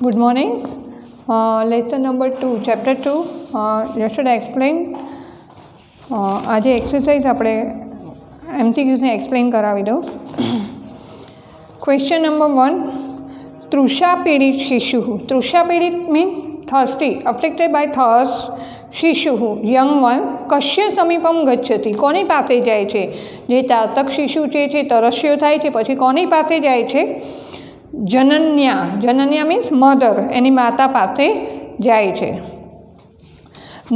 Good morning. Lesson number 2, chapter 2. Yesterday I explained. आज exercise આપણે MCQsને explain કરાવી દઉં. Question number 1. તૃષા પીડિત શિશુ. તૃષા પીડિત મીન થર્સ્ટી, અફેક્ટેડ બાય થર્સ્ટ. શિશુ યંગ વન કશ્ય સમીપમ ગચ્છતિ, કોની પાસે જાય છે? જે ચાતક શિશુ છે તરસ્યો થાય છે, પછી કોની પાસે જાય છે? જનન્યા. જનન્યા મીન્સ મધર, એની માતા પાસે જાય છે.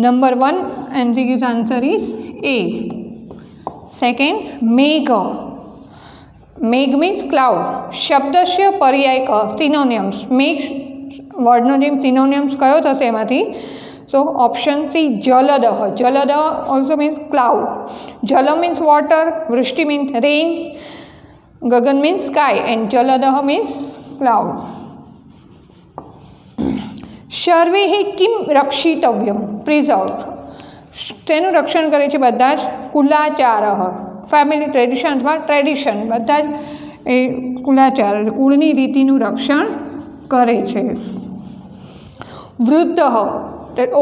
Number 1 MCQ's answer is A. Second, મેઘ. મેઘ મીન્સ ક્લાઉડ. શબ્દસ્ય પર્યાય ક, સિનોનિયમ્સ. મેઘ વર્ડનો જે સિનોનિયમ્સ કયો થશે એમાંથી? સો ઓપ્શન સી જલદ. જલદ ઓલ્સો મીન્સ ક્લાઉડ. જલ મીન્સ વોટર, વૃષ્ટિ મીન્સ રેઇન, ગગન મીન્સ સ્કાય એન્ડ જલદ મીન્સ ક્લાઉડ. સર્વે કિમ રક્ષિતવ્યમ, પ્રિઝર્વ. તેનું રક્ષણ કરે છે બધા જ. કુલાચાર, ફેમિલી ટ્રેડિશન અથવા ટ્રેડિશન, બધા જ એ કુલાચાર કુળની રીતિનું રક્ષણ કરે છે. વૃદ્ધ,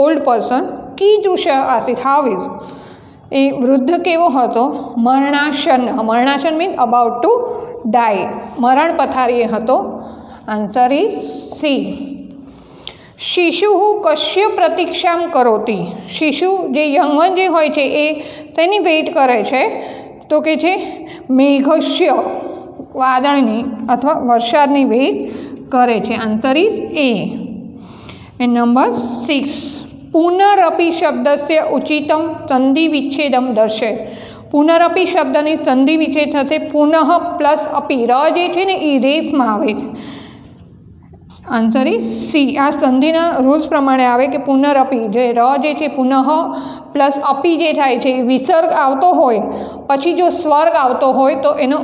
old person. કીદૃશ Asit, how is, એ વૃદ્ધ કેવો હતો? મરણાસન. મરણાસન મીન્સ અબાઉટ ટુ ડાય, મરણ પથારીએ હતો. Answer is C. શિશુ કશ્ય પ્રતીક્ષામ કરોતી. શિશુ જે યંગવન જે હોય છે એ તેની વેઇટ કરે છે? તો કે છે મેઘસ્ય, વાદળની અથવા વરસાદની વેઇટ કરે છે. Answer is A. And number 6. પુનરપી શબ્દસ્ય ઉચિતમ સંધિ વિચ્છેદમ દર્શે. પુનરપી શબ્દની સંધિ વિચ્છેદ થશે પુનઃ પ્લસ અપી. ર જે છે ને એ રેફમાં આવે છે. Answer is C. આ સંધિના રૂલ્સ પ્રમાણે આવે કે પુનરપી, જે ર જે છે પુનઃ પ્લસ અપી જે થાય છે, વિસર્ગ આવતો હોય પછી જો સ્વર્ગ આવતો હોય તો એનો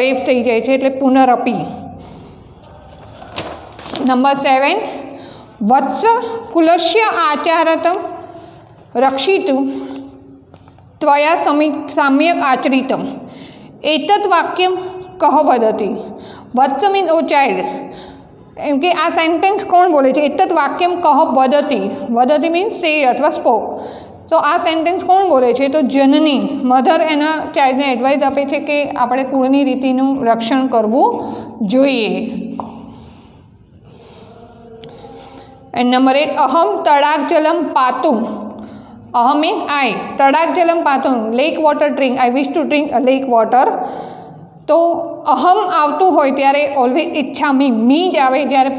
રેફ થઈ જાય છે, એટલે પુનરપી. નંબર 7. વત્સ કુલસ્ય આચારતમ રક્ષિતું ત્વયા સામ્યક આચરિતમ. એતત વાક્યમ કહ વદતી. વત્સ મીન ઓ ચાઇલ્ડ. એમ કે આ સેન્ટેન્સ કોણ બોલે છે? એતત વાક્યમ કહ વદતી. વદતી મીન્સ સે અથવા સ્પોક. તો આ સેન્ટેન્સ કોણ બોલે છે? તો જનની, મધર એના ચાઇલ્ડને એડવાઇસ આપે છે કે આપણે કુળની રીતિનું રક્ષણ કરવું જોઈએ. And number 8. અહમ તડાગ જલમ પાતું. અહમ મીન આઈ, તડાગ જલમ પાતું, lake water drink. I wish to drink a lake water. તો અહમ આવતું હોય ત્યારે ઓલવેઝ ઈચ્છા મી જ આવે. જ્યારે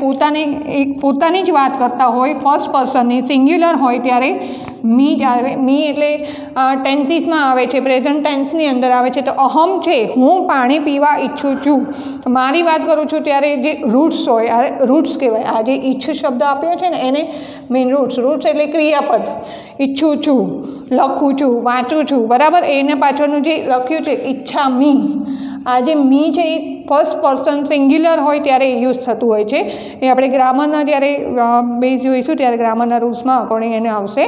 પોતાની જ વાત કરતા હોય, ફર્સ્ટ પર્સનની સિંગ્યુલર હોય ત્યારે મી જ આવે. મી એટલે ટેન્સીસમાં આવે છે, પ્રેઝન્ટ ટેન્સની અંદર આવે છે. તો અહમ છે, હું પાણી પીવા ઈચ્છું છું. તો મારી વાત કરું છું ત્યારે જે રૂટ્સ હોય, રૂટ્સ કહેવાય. આ જે ઈચ્છ શબ્દ આપ્યો છે ને એને મેઇન રૂટ્સ. રૂટ્સ એટલે ક્રિયાપદ. ઈચ્છું છું, લખું છું, વાંચું છું, બરાબર. એને પાછળનું જે લખ્યું છે ઈચ્છા મી, આ જે મી છે એ ફર્સ્ટ પર્સન સિંગ્યુલર હોય ત્યારે યુઝ થતું હોય છે. એ આપણે ગ્રામરના જ્યારે બેઝ જોઈશું ત્યારે ગ્રામરના રૂલ્સમાં અકોર્ડિંગ એને આવશે.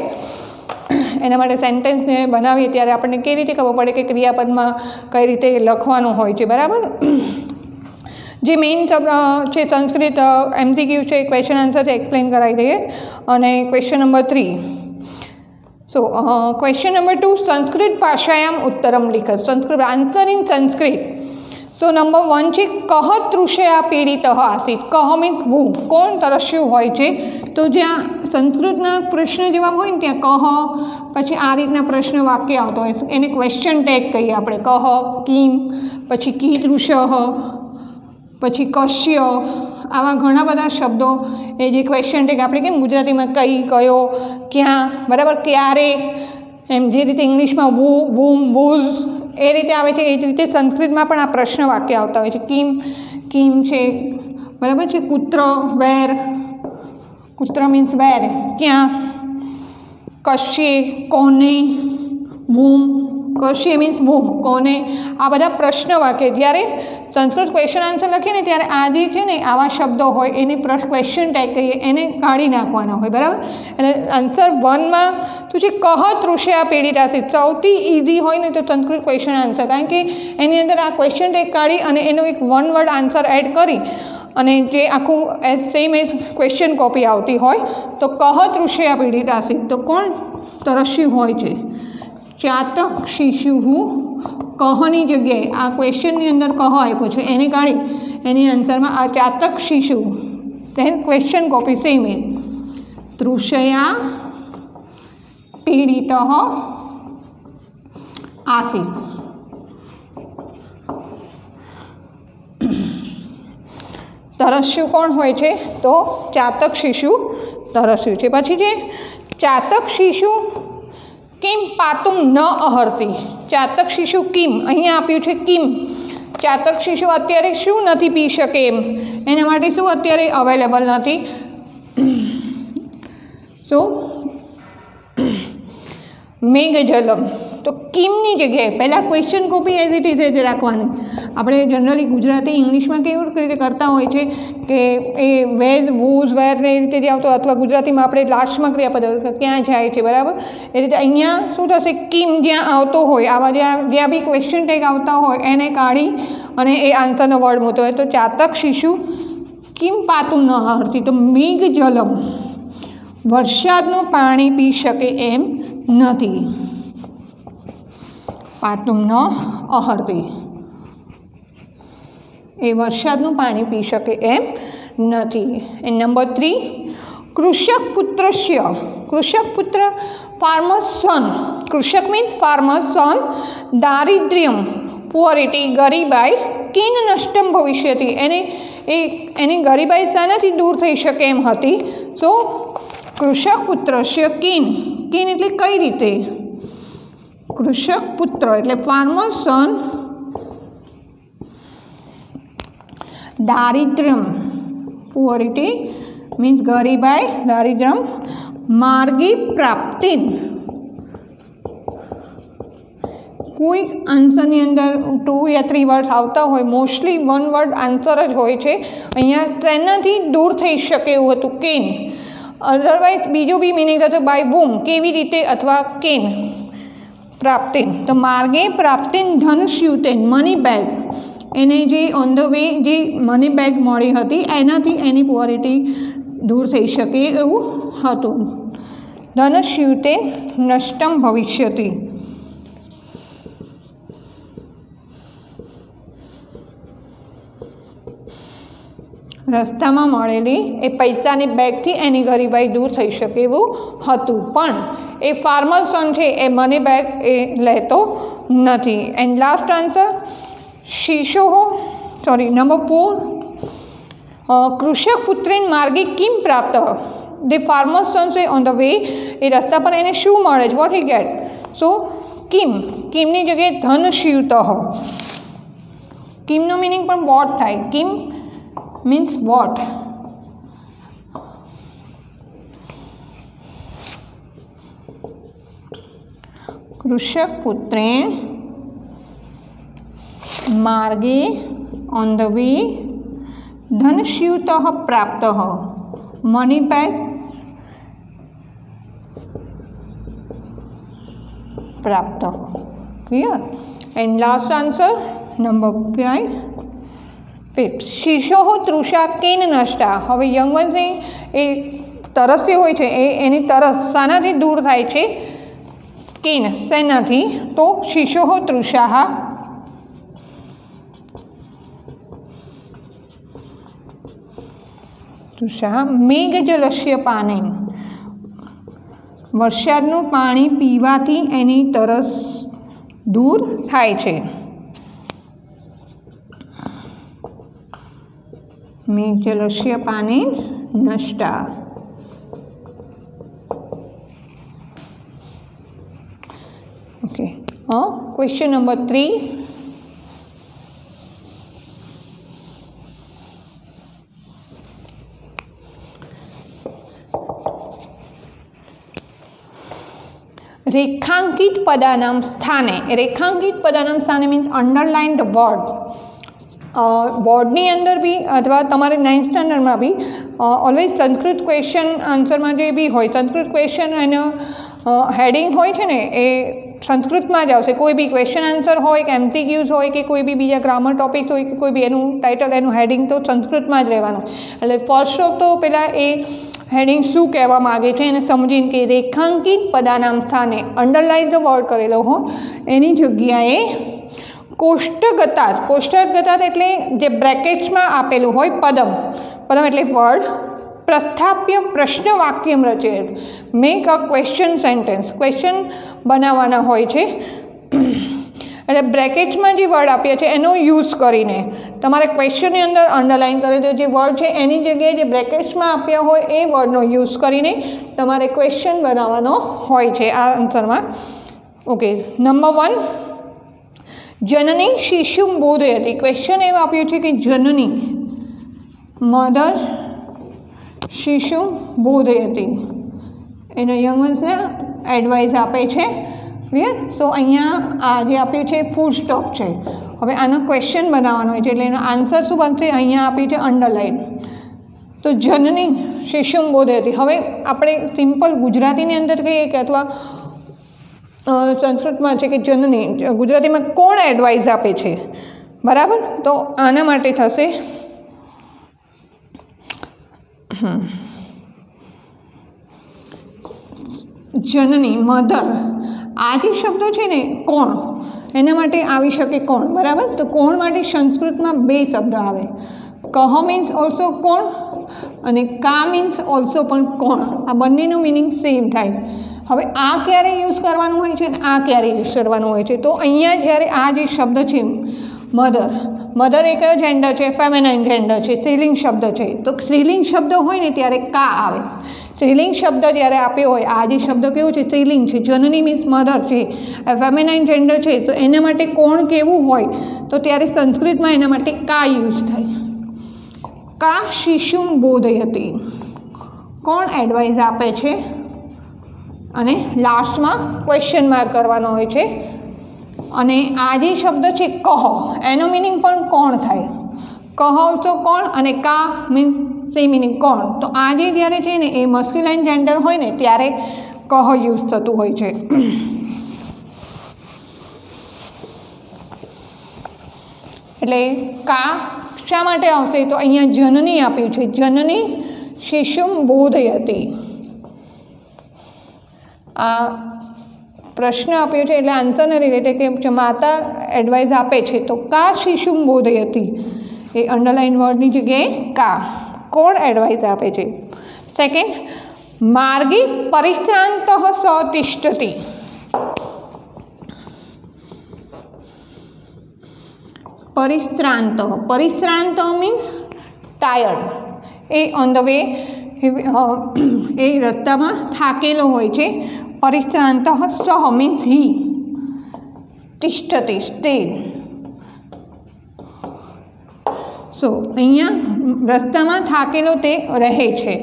એના માટે સેન્ટેન્સને બનાવીએ ત્યારે આપણને કેવી રીતે ખબર પડે કે ક્રિયાપદમાં કઈ રીતે લખવાનું હોય છે, બરાબર. જે મેઇન છે સંસ્કૃત MCQ છે, ક્વેશ્ચન આન્સર છે, એક્સપ્લેન કરાવી દઈએ. અને question number 3. So question number 2. Sanskrit ભાષાયામ ઉત્તરમ લિખત. Sanskrit answer in Sanskrit. So number 1 છે કહ તૃષયા પીડિત આસિત. કહ મીન્સ હું, કોણ તરસ્યું હોય છે? તો જ્યાં સંસ્કૃતના પ્રશ્ન જવાબ હોય ને ત્યાં કહ, પછી આ રીતના પ્રશ્ન વાક્ય આવતો હોય એને ક્વેશ્ચન ટેગ કહીએ આપણે. કહ, કિમ, પછી કીદૃશ, પછી કશ્ય, આવા ઘણા બધા શબ્દો એ જે ક્વેશ્ચન ટેગ આપણે કેમ ગુજરાતીમાં કઈ, કયો, ક્યાં, બરાબર, ક્યારે, એમ જે રીતે ઇંગ્લિશમાં વુ, વૂમ, વૂઝ એ રીતે આવે છે, એ જ રીતે સંસ્કૃતમાં પણ આ પ્રશ્ન વાક્ય આવતા હોય છે. કિમ છે, બરાબર છે. કુત્ર, વેર, કુત્ર મીન્સ વેર, ક્યાં. કશ્ય, કોને. વૂમ, કશ્ય મીન્સ વૂમ, કોને. આ બધા પ્રશ્ન વાક્ય. જ્યારે સંસ્કૃત ક્વેશ્ચન આન્સર લખીએ ને ત્યારે આ જે છે ને આવા શબ્દો હોય એને ક્વેશ્ચન ટેગ કહીએ, એને કાઢી નાખવાના હોય, બરાબર. એટલે આન્સર 1માં તો છે કહ તૃષયા પીડિત આસિત. સૌથી ઇઝી હોય ને તો સંસ્કૃત ક્વેશ્ચન આન્સર, કારણ કે એની અંદર આ ક્વેશ્ચન ટેગ કાઢી અને એનો એક 1 વર્ડ આન્સર એડ કરી અને જે આખું સેમ એઝ ક્વેશ્ચન કોપી આવતી હોય તો કહ તૃષયા પીડિતાસી, તો કોણ તરસ્યું હોય છે? ચાતક શિશુ કહની જગ્યાએ આ ક્વેશ્ચનની અંદર કહ આપ્યો છે એને કાઢી એની આન્સરમાં આ ચાતક શિશુ ધેન ક્વેશ્ચન કોપી સેમ એ તૃષયા પીડિત આસી. તરસ્યું કોણ હોય છે? તો ચાતક શિશુ તરસ્યું છે. પછી જે ચાતક શિશુ કિમ પાતુમ ન અહર્તી, ચાતક શિશુ કિમ અહીંયા આપ્યું છે કિમ, ચાતક શિશુ અત્યારે શું નથી પી શકે એમ, એના માટે શું અત્યારે અવેલેબલ નથી? શું? મેઘજલમ. તો કિમની જગ્યાએ પહેલાં question copy as it is જ રાખવાની. આપણે જનરલી ગુજરાતી ઇંગ્લિશમાં કેવી રીતે કરતા હોય છે કે એ વેર વૂઝ વેર ને એ રીતે જે આવતો, અથવા ગુજરાતીમાં આપણે લાસ્ટમાં ક્રિયાપદ ક્યાં જાય છે, બરાબર? એ રીતે અહીંયા શું થશે? કિમ જ્યાં આવતો હોય, આવા જ્યાં બી ક્વેશ્ચન ટેગ આવતા હોય એને કાઢી અને એ આન્સરનો વર્ડ મૂકતો હોય. તો ચાતક શિશુ કિમ પાતુમ ન અહર્તી, તો મેઘ જલમ વરસાદનું પાણી પી શકે એમ નથી. પાતુમ ન અહર્તી એ વરસાદનું પાણી પી શકે એમ નથી. એન્ડ નંબર 3 કૃષક પુત્રસ્ય, કૃષક પુત્ર ફાર્મર્સ સન, કૃષક મીન્સ ફાર્મર્સ સન દારિદ્ર્યમ પુઅરિટી ગરીબાઈ કિન નષ્ટમ ભવિષ્યતિ, એની ગરીબાઈ શાનાથી દૂર થઈ શકે એમ હતી? સો કૃષક પુત્રસ્ય કિન, કિન એટલે કઈ રીતે? કૃષક પુત્ર એટલે ફાર્મર્સ સન દારિદ્ર્યમ પુઅરિટી મીન્સ ગરીબાઈ દારિદ્ર્યમ માર્ગી પ્રાપ્તિન, કોઈ આન્સરની અંદર 2 યા 3 વર્ડ્સ આવતા હોય, મોસ્ટલી 1 વર્ડ આન્સર જ હોય છે. અહીંયા તેનાથી દૂર થઈ શકે એવું હતું કેન, અધરવાઇઝ બીજો બી મિનિંગ થશે બાય વુમ, કેવી રીતે, અથવા કેન પ્રાપ્તિન. તો માર્ગે પ્રાપ્તિન ધન સ્યુતેન મની બેગ, એને જે ઓન ધ વે જે મની બેગ મળી હતી એનાથી એની પુઅરિટી દૂર થઈ શકે એવું હતું. ધન સ્યુતેન નષ્ટમ ભવિષ્યતિ, રસ્તામાં મળેલી એ પૈસાની બેગથી એની ગરીબાઈ દૂર થઈ શકે એવું હતું, પણ એ ફાર્મર સન છે એ મની બેગ એ લેતો નથી. એન્ડ લાસ્ટ આન્સર શિશો નંબર 4 કૃષક પુત્રીન માર્ગે કિમ પ્રાપ્ત, ધ ફાર્મર સન છે ઓન ધ વે, એ રસ્તા પર એને શું મળે છે? What he get? સો કિમ, કિમની જગ્યાએ ધન સ્યુત, કિમનો મિનિંગ પણ વોટ થાય. કિમ means what? કૃષક પુત્રેણ માર્ગે ઓન ધ વે ધનસ્યુત પ્રાપ્ત મની બેગ પ્રાપ્ત. Clear? And last answer number 5 શિશો તૃષા કેન નષ્ટા. હવે યંગ વન્સની એ તરસતી હોય છે, એની તરસ શાનાથી દૂર થાય છે? કેન, શેનાથી? તો શિશો તૃષા મેઘજલસ્ય પાને, વરસાદનું પાણી પીવાથી એની તરસ દૂર થાય છે. મેઘજલસ્ય પાને નષ્ટા. Okay, question number 3. રેખાંકિત પદાનામ સ્થાને, રેખાંકિત પદાનામ સ્થાને મીન્સ અંડરલાઇન ધ વર્ડ. બોર્ડની અંદર બી અથવા તમારે 9th સ્ટાન્ડર્ડમાં બી ઓલવેઝ સંસ્કૃત ક્વેશ્ચન આન્સરમાં જે બી હોય, સંસ્કૃત ક્વેશ્ચન એનો હેડિંગ હોય છે ને એ સંસ્કૃતમાં જ આવશે. કોઈ બી ક્વેશ્ચન આન્સર હોય કે MCQs હોય કે કોઈ બી બીજા ગ્રામર ટોપિક્સ હોય કે કોઈ બી એનું ટાઇટલ એનું હેડિંગ તો સંસ્કૃતમાં જ રહેવાનું. એટલે ફર્સ્ટ ઓફ તો પહેલાં એ હેડિંગ શું કહેવા માગે છે એને સમજીને કે રેખાંકિત પદાનામ સ્થાને અંડરલાઇન ધ વર્ડ કરેલો હોય એની જગ્યાએ કોષ્ટકગતાત એટલે જે બ્રેકેટ્સમાં આપેલું હોય પદમ એટલે વર્ડ પ્રસ્થાપ્ય પ્રશ્ન વાક્યમ રચે. Make a question sentence, question બનાવવાના હોય છે. એટલે બ્રેકેટ્સમાં જે વર્ડ આપ્યા છે એનો યુઝ કરીને તમારે ક્વેશ્ચનની અંદર અંડરલાઇન કરી દો. જે વર્ડ છે એની જગ્યાએ જે બ્રેકેટ્સમાં આપ્યા હોય એ વર્ડનો યુઝ કરીને તમારે ક્વેશ્ચન બનાવવાનો હોય છે આ આન્સરમાં. ઓકે, નંબર 1, જનની શિશુમ બોધયતિ. ક્વેશ્ચન એવું આપ્યું છે કે જનની મધર શિશુ બોધયતિ એના યંગ વન્સને એડવાઇસ આપે છે. ક્લિયર? સો અહીંયા આ જે આપ્યું છે ફૂલ સ્ટોપ છે. હવે આનો ક્વેશ્ચન બનાવવાનો હોય છે એટલે એનો આન્સર શું બનશે? અહીંયા આપ્યું છે અંડરલાઇન. તો જનની શિશુમ બોધયતિ. હવે આપણે સિમ્પલ ગુજરાતીની અંદર કહીએ કે અથવા સંસ્કૃતમાં છે કે જનની, ગુજરાતીમાં કોણ એડવાઇસ આપે છે, બરાબર? તો આના માટે થશે જનની મધર. આ જે શબ્દો છે ને કોણ, એના માટે આવી શકે કોણ, બરાબર? તો કોણ માટે સંસ્કૃતમાં 2 શબ્દ આવે. કહ મીન્સ ઓલ્સો કોણ અને કા મીન્સ ઓલ્સો પણ કોણ. આ બંનેનું મિનિંગ સેમ થાય. હવે આ ક્યારે યુઝ કરવાનું હોય છે અને આ ક્યારે યુઝ કરવાનું હોય છે? તો અહીંયા જ્યારે આ જે શબ્દ છે મધર એ કયો જેન્ડર છે? ફેમિનાઇન જેન્ડર છે, સ્ત્રીલિંગ શબ્દ છે. તો સ્ત્રીલિંગ શબ્દ હોય ને ત્યારે કા આવે. સ્ત્રીલિંગ શબ્દ જ્યારે આપ્યો હોય, આ જે શબ્દ કેવો છે? સ્ત્રીલિંગ છે. જનની મીન્સ મધર છે, ફેમિનાઇન જેન્ડર છે. તો એના માટે કોણ કેવું હોય તો ત્યારે સંસ્કૃતમાં એના માટે કા યુઝ થાય. કા શિશુમ બોધયતિ, કોણ એડવાઇસ આપે છે. અને લાસ્ટમાં ક્વેશ્ચન માર્ક કરવાનો હોય છે. અને આ જે શબ્દ છે કહ, એનો મિનિંગ પણ કોણ થાય. કહ ઓલ્સો કોણ અને કા મીન્સ સેમ મિનિંગ કોણ. તો આ જે જ્યારે છે ને એ મસ્ક્યુલાઇન જેન્ડર હોય ને ત્યારે કહ યુઝ થતું હોય છે. એટલે કા શા માટે આવશે? તો અહીંયા જનની આપ્યું છે. જનની શિશુમ બોધયતિ. આ પ્રશ્ન આપ્યો છે એટલે આન્સરને રિલેટેડ કે માતા એડવાઇસ આપે છે. તો કા શિશુમ બોધયતિ એ અંડરલાઇન વર્ડની જગ્યાએ કા, કોણ એડવાઇસ આપે છે. સેકન્ડ, માર્ગે પરિશ્રાંત સતિષ્ઠતિ. પરિશ્રાંત મીન્સ ટાયર્ડ. એ ઓન ધ વે એ રસ્તામાં થાકેલો હોય છે. પરિશ્રાંત સહ મીન્સ હી, તિષ્ઠતિ સ્ટેડ. સો અહીંયા રસ્તામાં થાકેલો તે રહે છે.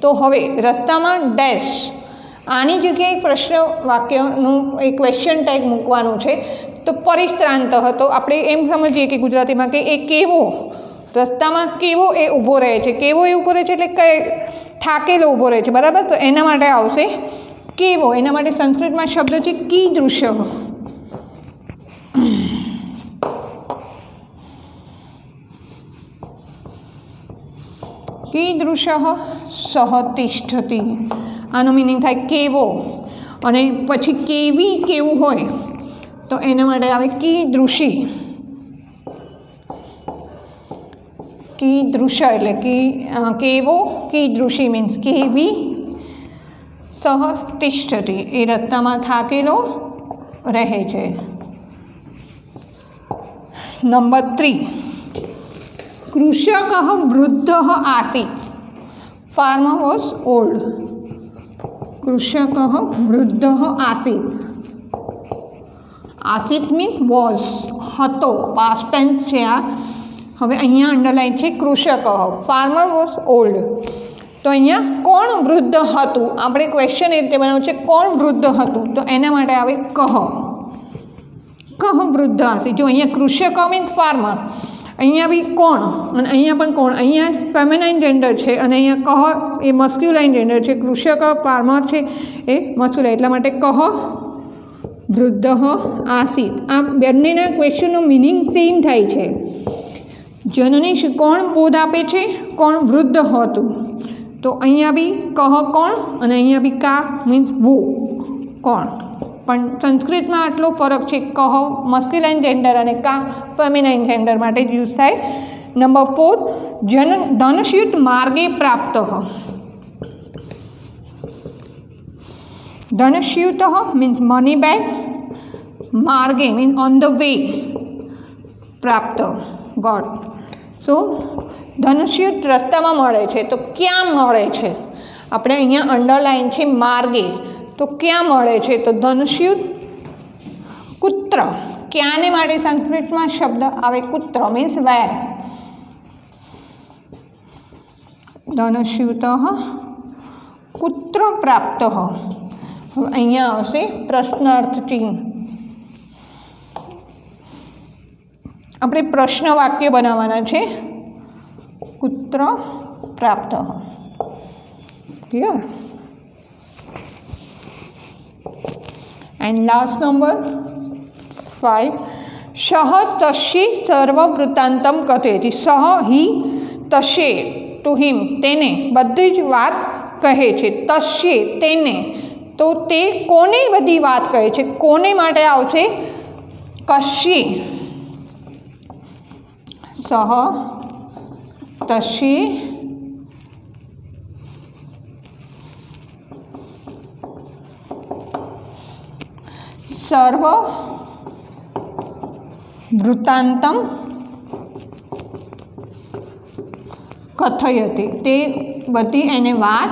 તો હવે રસ્તામાં ડેશ, આની જગ્યાએ પ્રશ્ન વાક્યનું એક ક્વેશ્ચન ટેગ મૂકવાનું છે. તો પરિશ્રાંત તો આપણે એમ સમજીએ કે ગુજરાતીમાં કે એ કેવો, રસ્તામાં કેવો એ ઊભો રહે છે. કેવો એ ઊભો રહે છે એટલે કે થાકેલો ઊભો રહે છે, બરાબર? તો એના માટે આવશે કેવો. એના માટે સંસ્કૃતમાં શબ્દ છે કીદૃશ્ય. કીદૃશ્ય સહ તિષ્ઠતિ. આનો મિનિંગ થાય કેવો. અને પછી કેવી, કેવું હોય તો એના માટે આવે કીદૃશી. કીદૃશ્ય એટલે કેવો, કીદૃશી મીન્સ કેવી, સહ તિષ્ઠતિ એ રસ્તામાં થાકેલો રહે છે. નંબર 3, કૃષક વૃદ્ધ આસીત. Farmer was old. કૃષક વૃદ્ધ આસીત. આસીત મીન્સ વોઝ, હતો, પાસ્ટ ટેન્સ છે આ. હવે અહીંયા અંડરલાઇન છે કૃષક. Farmer was old. તો અહીંયા કોણ વૃદ્ધ હતું? આપણે ક્વેશ્ચન એ રીતે બનાવ્યું છે કોણ વૃદ્ધ હતું. તો એના માટે આવે કહ. કહ વૃદ્ધ આસીત. જો અહીંયા કૃષક મીન્સ ફાર્મર, અહીંયા બી કોણ અને અહીંયા પણ કોણ. અહીંયા ફેમિનાઇન જેન્ડર છે અને અહીંયા કહ એ મસ્ક્યુલાઇન જેન્ડર છે. કૃષક ફાર્મર છે એ મસ્ક્યુલાઇન, એટલા માટે કહ વૃદ્ધ આસીત. આ બંનેના ક્વેશ્ચનનો મિનિંગ સેમ થાય છે. જનની કોણ બોધ આપે છે, કોણ વૃદ્ધ હતું. તો અહીંયા બી કહ કોણ અને અહીંયા બી કા મીન્સ વો કોણ. પણ સંસ્કૃતમાં આટલો ફરક છે, કહ મસ્ક્યુલાઇન જેન્ડર અને કા ફેમિનાઇન જેન્ડર માટે જ યુઝ થાય. નંબર 4 ધનસ્યુત માર્ગે પ્રાપ્ત. ધનસ્યુત મીન્સ મની બેગ, માર્ગે મીન્સ ઓન ધ વે, પ્રાપ્ત ગોડ. સો ધનસ્યુત રસ્તામાં મળે છે, તો ક્યાં મળે છે? આપણે અહીંયા અંડરલાઇન છે માર્ગે, તો ક્યાં મળે છે? તો ધનસ્યુત કુત્ર. ક્યાંને માટે સંસ્કૃતમાં શબ્દ આવે કુત્ર મીન્સ વેર. ધનસ્યુત કુત્ર પ્રાપ્ત. અહીંયા આવશે પ્રશ્નાર્થ ચિહ્ન. આપણે પ્રશ્ન વાક્ય બનાવવાના છે. કુત્ર પ્રાપ્ત. ક્લિયર? એન્ડ લાસ્ટ નંબર 5 સહ તસ્ય સર્વવૃત્તાંતમ કથયતિ. સહ હિ તસ્ય ટુ હિમ, તેને બધી જ વાત કહે છે. તસ્ય તેને, તો તે કોને બધી વાત કહે છે? કોને માટે આવશે કશ્ય. સહ તસ્ય સર્વ વૃત્તાંતમ કથયતિ. તે બધી એને વાત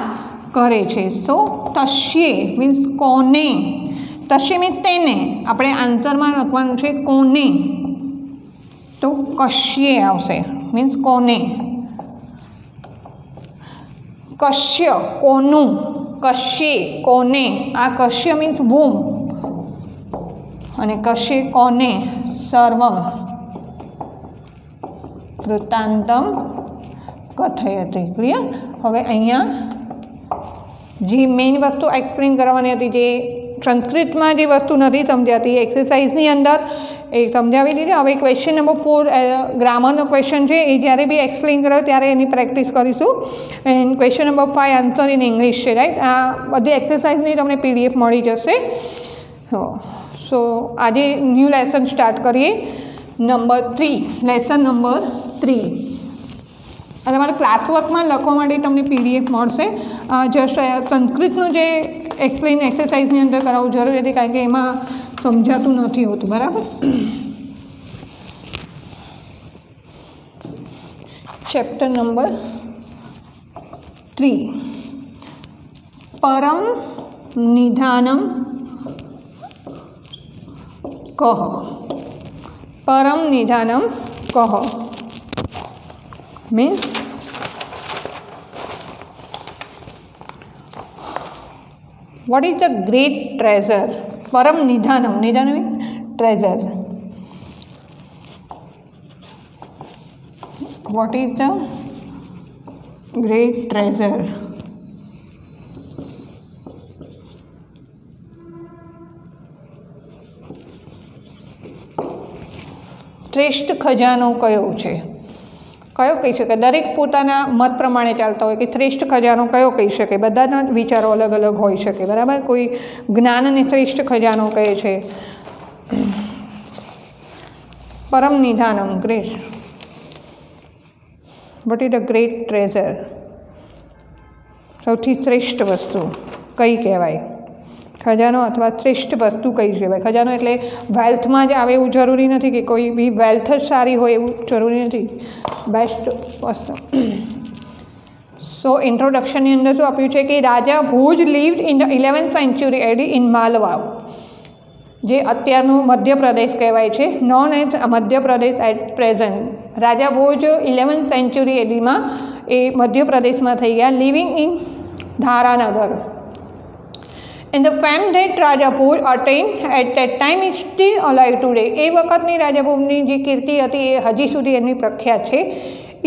કરે છે. સો તસ્ય મીન્સ કોને. તસ્ય મીન્સ તેને. આપણે આન્સરમાં લખવાનું છે કોને, તો કશ્ય આવશે મીન્સ કોને. કશ્ય કોનું, કશ્ય કોને. આ કશ્ય મીન્સ વૂમ અને કશ્ય કોને સર્વમ વૃત્તાંતમ કથયતિ. ક્લિયર? હવે અહીંયા જે મેઇન વસ્તુ એક્સપ્લેન કરવાની હતી, જે સંસ્કૃતમાં જે વસ્તુ નથી સમજાતી એક્સરસાઇઝની અંદર, એ સમજાવી દીધી. હવે ક્વેશ્ચન નંબર 4 ગ્રામરનો ક્વેશ્ચન છે, એ જ્યારે બી એક્સપ્લેન કરો ત્યારે એની પ્રેક્ટિસ કરીશું. And question number 5 answer in English છે, રાઈટ? આ બધી એક્સરસાઇઝની તમને PDF મળી જશે. સો આજે ન્યૂ લેસન સ્ટાર્ટ કરીએ. Number 3, lesson number 3. અને તમારે ક્લાસવર્કમાં લખવા માટે તમને PDF મળશે. જસ્ટ સંસ્કૃતનું જે એક્સપ્લેન એક્સરસાઇઝની અંદર કરાવવું જરૂરી હતી, કારણ કે એમાં સમજાતું નથી હોતું. બરાબર? ચેપ્ટર નંબર 3 પરમ નિધાનમ કહ. પરમ નિધાનમ કહ means what is the great treasure? Param nidhanam. Nidhanam means treasure. What is the great treasure? શ્રેષ્ઠ ખજાનો કયો છે? કયો કહી શકે? દરેક પોતાના મત પ્રમાણે ચાલતા હોય કે શ્રેષ્ઠ ખજાનો કયો કહી શકે. બધાના વિચારો અલગ અલગ હોઈ શકે. બરાબર? કોઈ જ્ઞાનને શ્રેષ્ઠ ખજાનો કહે છે. પરમ નિધાનમ, great. What is the great treasure? સૌથી શ્રેષ્ઠ વસ્તુ કઈ કહેવાય? ખજાનો અથવા શ્રેષ્ઠ વસ્તુ કઈ કહેવાય? ખજાનો એટલે વેલ્થમાં જ આવે એવું જરૂરી નથી, કે કોઈ બી વેલ્થ જ સારી હોય એવું જરૂરી નથી. બેસ્ટ વસ્તુ. સો ઇન્ટ્રોડક્શનની અંદર શું આપ્યું છે કે Raja Bhoj lived in the 11th century AD in Malwa, જે અત્યારનું મધ્યપ્રદેશ કહેવાય છે, known as Madhya Pradesh at present. Raja Bhoj 11th century AD માં એ મધ્યપ્રદેશમાં થઈ ગયા, living in Dharanagar. And the fame that Raja Bhoj attained at that time is still alive today. એ વખતની રાજા ભોજની જે કીર્તિ હતી એ હજી સુધી એમની પ્રખ્યાત છે.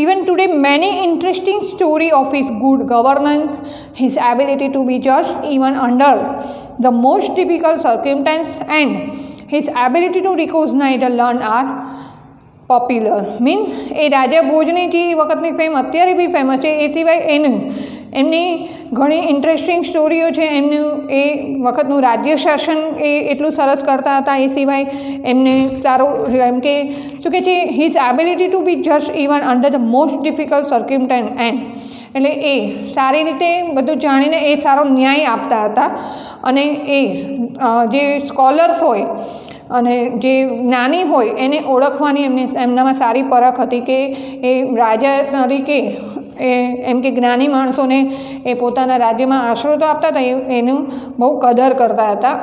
Even today, many interesting story of his good governance, his ability to be just even under the most difficult circumstances, and his ability to recognize the learned are popular means એ રાજા ભોજની જે વખતની ફેમ અત્યારે બી famous છે, એ સિવાય એમની ઘણી interesting સ્ટોરીઓ છે. એમનું એ વખતનું રાજ્ય શાસન એ એટલું સરસ કરતા હતા. એ સિવાય એમને સારું એમ કે શું કહે છે, his ability to be just even under the most difficult circumstances and એટલે એ સારી રીતે બધું જાણીને એ સારો ન્યાય આપતા હતા. અને એ જે સ્કોલર્સ હોય અને જે જ્ઞાની હોય એને ઓળખવાની એમનામાં સારી પરખ હતી કે એ રાજા તરીકે એમ કે જ્ઞાની માણસોને એ પોતાના રાજ્યમાં આશરો તો આપતા હતા, એનું બહુ કદર કરતા હતા.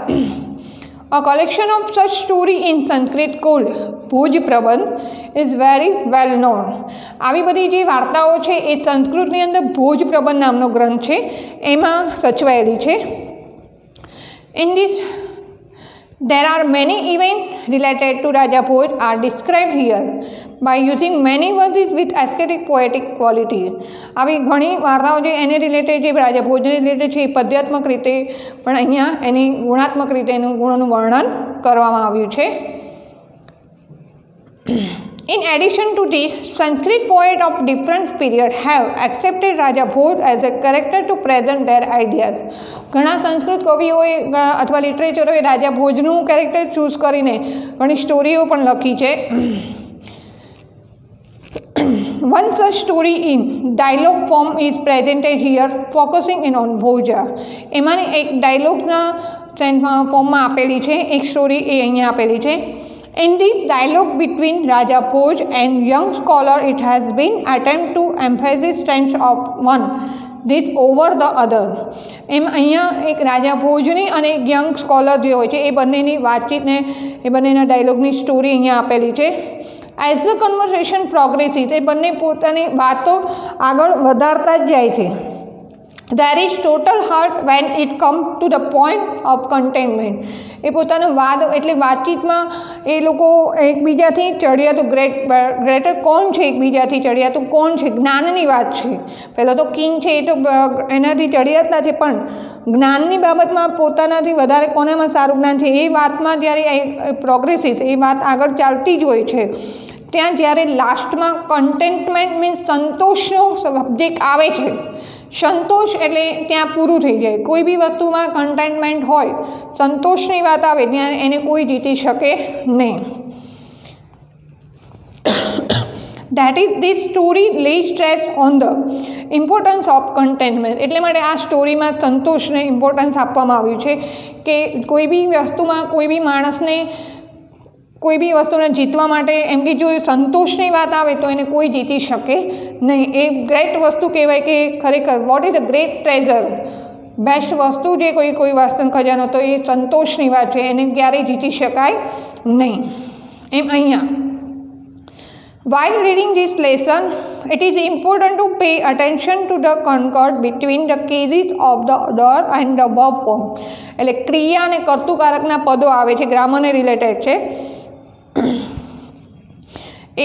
A collection of such story in Sanskrit called Bhoj Prabandha is very well known. આવી બધી જે વાર્તાઓ છે એ સંસ્કૃતની અંદર ભુજ પ્રબંધ નામનો ગ્રંથ છે એમાં સચવાયેલી છે. In this there are many events related to Raja Bhoj are described here by using many verses with aesthetic poetic quality. આવી ઘણી વાર્તાઓ જે એને રિલેટેડ જે રાજા ભોજને રિલેટેડ છે એ પદ્યાત્મક રીતે પણ અહીંયા એની ગુણાત્મક રીતે એનું ગુણોનું વર્ણન કરવામાં આવ્યું છે. In addition to this, Sanskrit poets of different periods have accepted Raja Bhoj as a character to present their ideas. ઘણા સંસ્કૃત કવિઓએ અથવા લિટરેચરોએ રાજા ભોજનું કેરેક્ટર ચૂઝ કરીને ઘણી સ્ટોરીઓ પણ લખી છે. One such story in dialogue form is presented here, focusing in on Bhoja. એમાંની એક ડાયલોગના ફોર્મમાં આપેલી છે એક સ્ટોરી, એ અહીંયા આપેલી છે. In this dialogue between Raja Bhoj and young scholar, it has been attempt to emphasize strength of one this over the other. એમ અહીંયા એક રાજા ભોજની અને એક યંગ સ્કોલર જે હોય છે એ બંનેની વાતચીતને એ બંનેના ડાયલોગની સ્ટોરી અહીંયા આપેલી છે. એઝ ધ કન્વર્સેશન પ્રોગ્રેસિસ એ બંને પોતાની વાતો આગળ વધારતા જ જાય છે. There is total hurt when it comes to the point of contentment. એ પોતાનો વાદ એટલે વાતચીતમાં એ લોકો એકબીજાથી ચડિયાતું ગ્રેટર કોણ છે, એકબીજાથી ચડિયાતું કોણ છે, જ્ઞાનની વાત છે. પહેલાં તો કિંગ છે એ તો એનાથી ચડિયાતા છે, પણ જ્ઞાનની બાબતમાં પોતાનાથી વધારે કોનામાં સારું જ્ઞાન છે એ વાતમાં જ્યારે પ્રોગ્રેસિસ એ વાત આગળ ચાલતી જ હોય છે, ત્યાં જ્યારે લાસ્ટમાં કન્ટેન્ટમેન્ટ મીન્સ સંતોષનો સબ્જેક્ટ આવે છે. સંતોષ એટલે ત્યાં પૂરું થઈ જાય. કોઈ બી વસ્તુમાં કન્ટેન્ટમેન્ટ હોય, સંતોષની વાત આવે ત્યાં એને કોઈ જીતી શકે નહીં. That is, this story lays stress on the importance of contentment. એટલે માટે આ સ્ટોરીમાં સંતોષને ઇમ્પોર્ટન્સ આપવામાં આવ્યું છે કે કોઈ બી વસ્તુમાં કોઈ બી માણસને કોઈ બી વસ્તુને જીતવા માટે એમ કે જો સંતોષની વાત આવે તો એને કોઈ જીતી શકે નહીં. એ ગ્રેટ વસ્તુ કહેવાય કે ખરેખર what is a great treasure, best વસ્તુ જે કોઈ વસ્તુ ખજાનો તો એ સંતોષની વાત છે, એને ક્યારેય જીતી શકાય નહીં. એમ અહીંયા while reading this lesson, it is important to pay attention to the concord between the cases of the order and the verb form. એટલે ક્રિયા અને કર્તુકારકના પદો આવે છે, ગ્રામરને રિલેટેડ છે,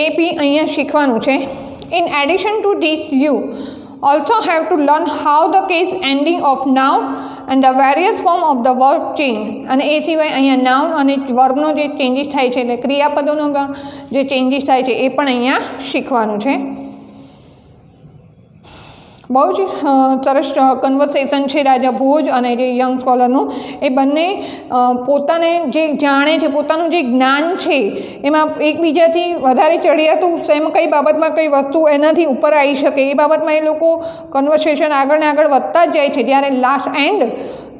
એ બી અહીંયા શીખવાનું છે. In addition to this, you also have to learn how the case ending of noun and the various form of the verb change. અને એ સિવાય અહીંયા નાઉન અને વર્બનો જે ચેન્જીસ થાય છે એટલે ક્રિયાપદોનો પણ જે ચેન્જીસ થાય છે એ પણ અહીંયા શીખવાનું છે. બહુ જ સરસ કન્વર્સેશન છે રાજા ભોજ અને જે યંગ સ્કોલરનું. એ બંને પોતાને જે જાણે છે, પોતાનું જે જ્ઞાન છે એમાં એકબીજાથી વધારે ચડિયાતું એમ કઈ બાબતમાં કઈ વસ્તુ એનાથી ઉપર આવી શકે એ બાબતમાં એ લોકો કન્વર્સેશન આગળ ને આગળ વધતા જ જાય છે. જ્યારે લાસ્ટ એન્ડ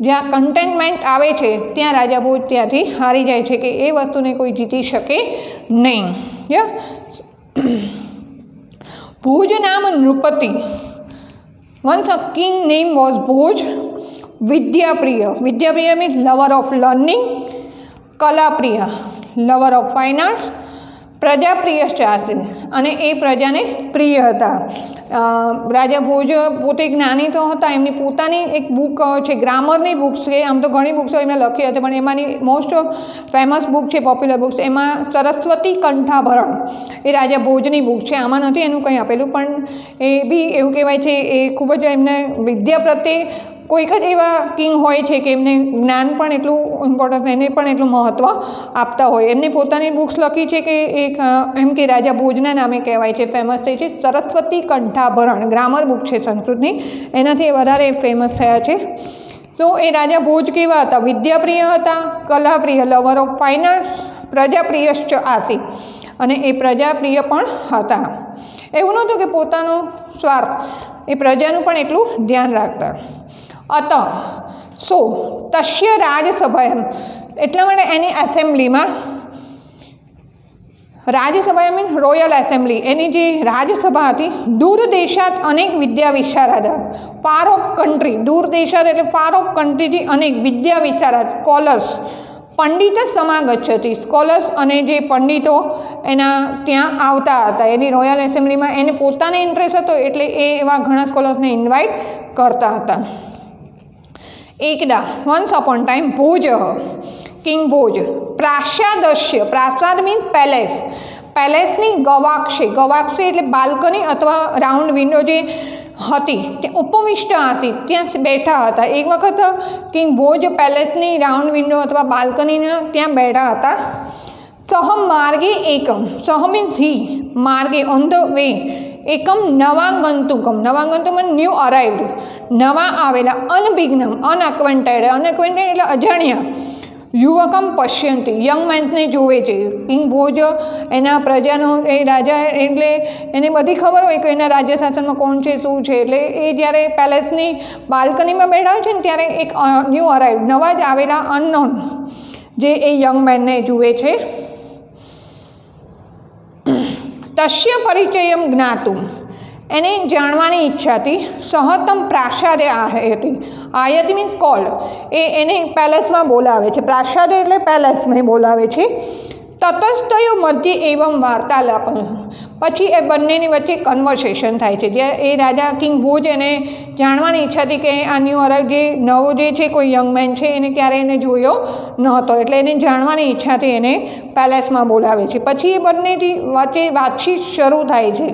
જ્યાં કન્ટેન્ટમેન્ટ આવે છે ત્યાં રાજા ભોજ ત્યાંથી હારી જાય છે કે એ વસ્તુને કોઈ જીતી શકે નહીં. ભુજ નામ નૃપતિ. Once a king name was Bhoj. Vidyapriya. Vidyapriya means lover of learning. Kalapriya, lover of fine arts. પ્રજાપ્રિયશ્ચ આસીत् અને એ પ્રજાને પ્રિય હતા. રાજા ભોજ પોતે જ્ઞાની તો હતા, એમની પોતાની એક બુક છે, ગ્રામરની બુક છે. આમ તો ઘણી બુક્સો એમને લખી હતી, પણ એમાંની મોસ્ટ ફેમસ બુક છે, પોપ્યુલર બુક, એમાં સરસ્વતી કંઠાભરણ એ રાજા ભોજની બુક છે. આમાં નથી એનું કંઈ આપેલું, પણ એ બી એવું કહેવાય છે એ ખૂબ જ એમને વિદ્યા પ્રત્યે કોઈક જ એવા કિંગ હોય છે કે એમને જ્ઞાન પણ એટલું ઇમ્પોર્ટન્સ, એને પણ એટલું મહત્ત્વ આપતા હોય. એમને પોતાની બુક્સ લખી છે કે એક એમ કે રાજા ભોજના નામે કહેવાય છે, ફેમસ થઈ છે. સરસ્વતી કંઠાભરણ ગ્રામર બુક છે સંસ્કૃતની, એનાથી વધારે ફેમસ થયા છે. તો એ રાજા ભોજ કેવા હતા? વિદ્યાપ્રિય હતા, કલાપ્રિય, લવર ઓફ ફાઇન આર્ટ્સ, પ્રજાપ્રિયશ્ચ આસીत् અને એ પ્રજાપ્રિય પણ હતા. એવું નહોતું કે પોતાનો સ્વાર્થ, એ પ્રજાનું પણ એટલું ધ્યાન રાખતા. અત સો તસ્ય રાજસભાયામ, એટલા માટે એની એસેમ્બલીમાં, રાજસભા મીન્સ રોયલ એસેમ્બલી, એની જે રાજસભા હતી, દૂર દેશાત અનેક વિદ્યા વિશારદ, ફાર ઓફ કન્ટ્રી, દૂર દેશાત એટલે ફાર ઓફ કન્ટ્રીથી અનેક વિદ્યા વિશારદ, સ્કોલર્સ, પંડિત સમાગચ્છતિ, સ્કોલર્સ અને જે પંડિતો એના ત્યાં આવતા હતા. એની રોયલ એસેમ્બલીમાં એને પોતાને ઇન્ટરેસ્ટ હતો એટલે એ એવા ઘણા સ્કોલર્સને ઇન્વાઇટ કરતા હતા. એકદા વન્સ અપોન ટાઈમ ભોજ, કિંગ ભોજ, પ્રાસાદસ્ય, પ્રાસાદ મીન્સ પેલેસ, પેલેસની ગવાક્ષે, ગવાક્ષે એટલે બાલ્કની અથવા રાઉન્ડ વિન્ડો જે હતી તે ઉપવિષ્ટ આસીत्, ત્યાં બેઠા હતા. એક વખત કિંગ ભોજ પેલેસની રાઉન્ડ વિન્ડો અથવા બાલ્કનીના ત્યાં બેઠા હતા. સહ માર્ગે એકમ, સહ મીન્સ હી, માર્ગે ઓન ધ વે, એકમ નવાગંતુકમ, નવાગંતુક ન્યૂ અરાઇવ્ડ, નવા આવેલા, અનબિગ્નમ, અનઅક્વેન્ટેડ, અનઅક્વેન્ટેડ એટલે અજાણ્યા, યુવકમ પશ્યંતી, યંગ મેન્સને જોવે છે. કિંગ ભોજ એના પ્રજાનો, એ રાજા એટલે એને બધી ખબર હોય કે એના રાજ્ય શાસનમાં કોણ છે, શું છે. એટલે એ જ્યારે પેલેસની બાલ્કનીમાં બેઠા હોય છે ને ત્યારે એક ન્યૂ અરાઇવ્ડ, નવા જ આવેલા અનનોન જે એ યંગ મેનને જુએ છે. તસ્ય પરિચયમ જ્ઞાતું, એને જાણવાની ઈચ્છા હતી. સહતમ પ્રાસાદે આયતિ, આયતિ મીન્સ કોલ્ડ, એને પેલેસમાં બોલાવે છે. પ્રાસાદ એટલે પેલેસમાં બોલાવે છે. તતસ્તયો મધ્ય એવમ વાર્તાલાપ, પછી એ બંનેની વચ્ચે કન્વર્સેશન થાય છે. જે એ રાજા કિંગ ભોજ એને જાણવાની ઈચ્છા હતી કે આ ન્યૂ અરાઇવ જે નવો જે છે કોઈ યંગ મેન છે, એને ક્યારેય એને જોયો નહોતો, એટલે એને જાણવાની ઈચ્છાથી એને પેલેસમાં બોલાવે છે. પછી એ બંનેની વચ્ચે વાતચીત શરૂ થાય છે.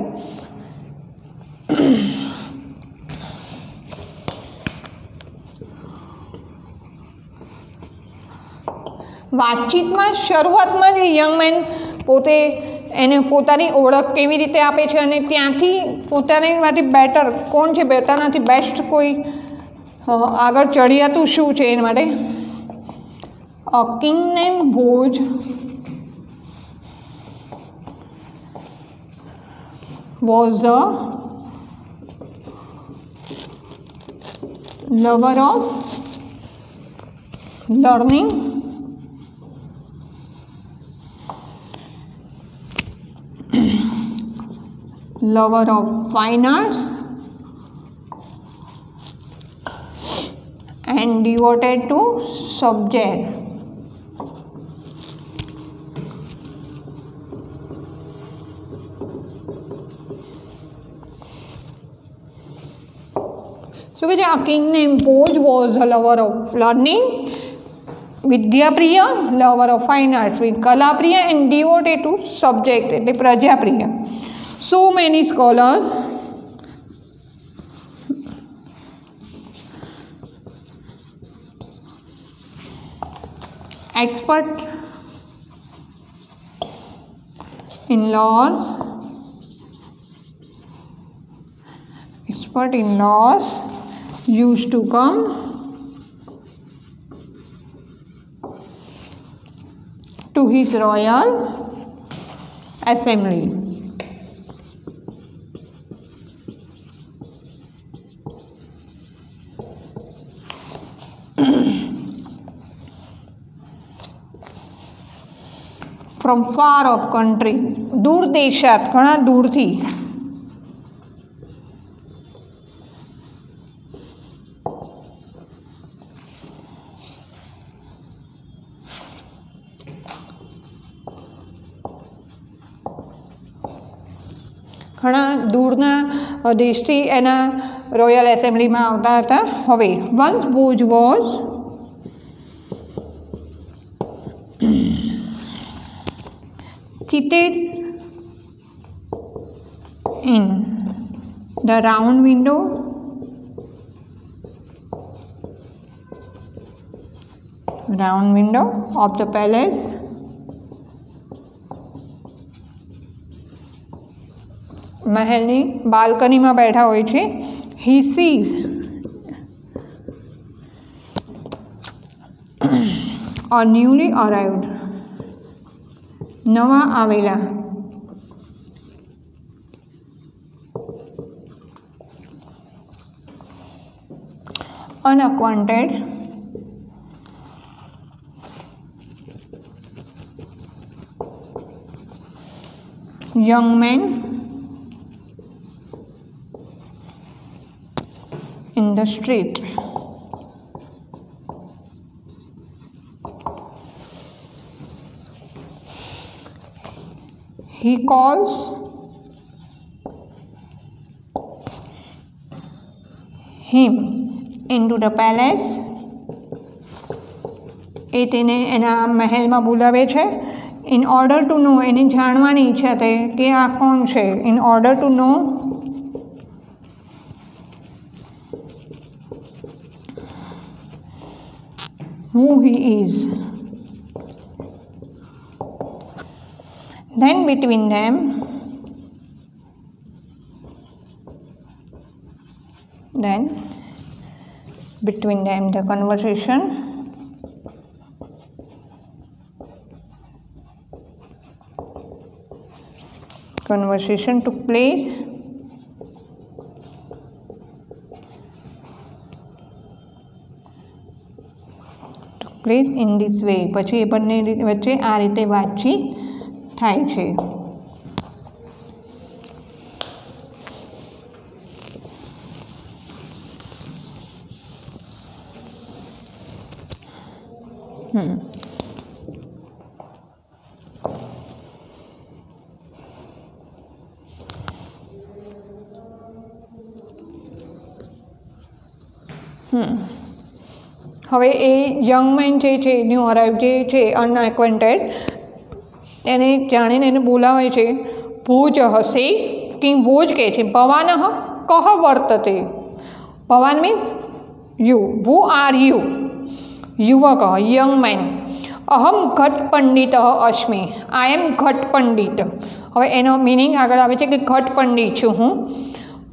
વાતચીતમાં શરૂઆતમાં જ યંગ મેન પોતે એને પોતાની ઓળખ કેવી રીતે આપે છે અને ત્યાંથી પોતાનીમાંથી બેટર કોણ છે, બેટરનાથી બેસ્ટ કોઈ આગળ ચડિયાતું શું છે એના માટે. અ king name Bhoj was a lover of learning lover of fine arts and devoted to subject. So a king named Bhoj was a lover of learning, Vidyapriya, lover of fine arts, with Kalapriya and devoted to subject, એટલે પ્રજાપ્રિય. So many scholars expert in laws, used to come to his royal assembly. From far off country, दूर देशात, घणा दूरથી. ઘણા દૂરના દેશથી એના royal એસેમ્બલીમાં આવતા હતા. હવે once Bhuj was seated in the round window of the palace. મહેલની બાલ્કનીમાં બેઠા હોય છે. he sees a newly arrived નવા આવેલા unacquainted young man in the street. He calls him into the palace. એ તેને એના મહેલમાં બોલાવે છે. ઇન ઓર્ડર ટુ નો, એને જાણવાની ઈચ્છા થઈ કે આ કોણ છે. In order to know who he is. Then between them the conversation took place. In this way. પછી એ બંને વચ્ચે આ રીતે વાતચીત થાય છે. હવે એ યંગ મેન જે છે, ન્યૂ અરાઇવ જે છે, અનએક્વેન્ટેડ, એને જાણીને એને બોલાવે છે. ભોજ હસે, કિંગ ભોજ કહે છે. ભવાન કહ વર્તતે. ભવાન means you. Who are you. યુવક યંગ મેન. અહમ ઘટ પંડિત અસ્મિ. આઈ એમ ઘટ પંડિત. હવે એનો મિનિંગ આગળ આવે છે કે ઘટ પંડિત છું હું.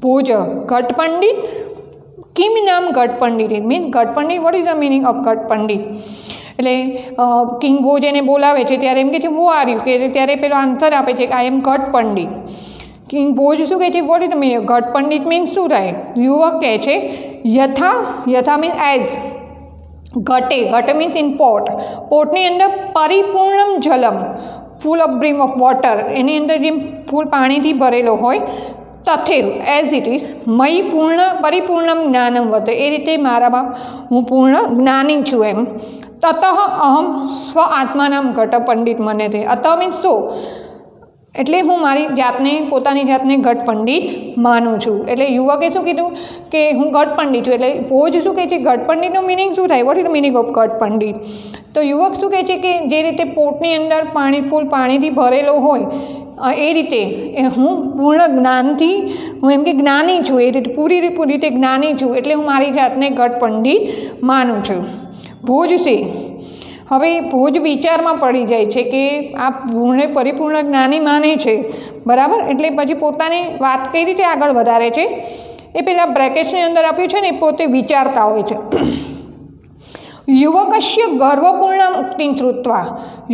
ભોજ ઘટ પંડિત. કિમ નામ ઘટ પંડિત. ઇટ મીન્સ ઘટ Pandit. Vote is the meaning of ઘટ પંડિત? એટલે કિંગ ભોજ એને બોલાવે છે ત્યારે એમ કહે છે વુ આર યુ, કે ત્યારે પેલો આન્સર આપે છે કે આઈ એમ ઘટ પંડિત. કિંગ ભોજ શું કહે છે? Vote is the meaning? ઘટ પંડિત મીન્સ શું થાય? યુવક કહે છે યથા. યથા મીન્સ એઝ. ઘટે. ઘટ મીન્સ ઇન પોટ. પોટની અંદર પરિપૂર્ણમ જલમ, full of brim of water, એની અંદર જેમ ફૂલ પાણીથી ભરેલો હોય, તથેવ એઝ ઇટ ઇઝ મયી પરિપૂર્ણમ જ્ઞાનમ વર્તે. એ રીતે મારામાં હું પૂર્ણ જ્ઞાની છું એમ. તતઃ અહમ સ્વ આત્માનામ ઘટ પંડિત મને તે. અત મીન્સ સો, એટલે હું મારી જાતને, પોતાની જાતને ઘટ પંડિત માનું છું. એટલે યુવકે શું કીધું કે હું ઘટ પંડિત છું. એટલે ભોજ શું કહે છે? ઘટ પંડિતનો મિનિંગ શું થાય? Vote is the meaning of ઘટ પંડિત? તો યુવક શું કહે છે કે જે રીતે પોટની અંદર પાણી, ફૂલ પાણીથી ભરેલો હોય, એ રીતે હું પૂર્ણ જ્ઞાનથી, હું એમ કે જ્ઞાની છું, એ રીતે પૂરી રીતે જ્ઞાની છું. એટલે હું મારી જાતને ઘટ પંડિત માનું છું. ભોજ છે. હવે ભોજ વિચારમાં પડી જાય છે કે આ પરિપૂર્ણ જ્ઞાની માને છે, બરાબર. એટલે પછી પોતાની વાત કઈ રીતે આગળ વધારે છે એ પેલા બ્રેકેટ્સની અંદર આપ્યું છે ને, એ પોતે વિચારતા હોય છે. યુવકસ્ય ગર્વપૂર્ણ ઉક્તિ શ્રુત્વા.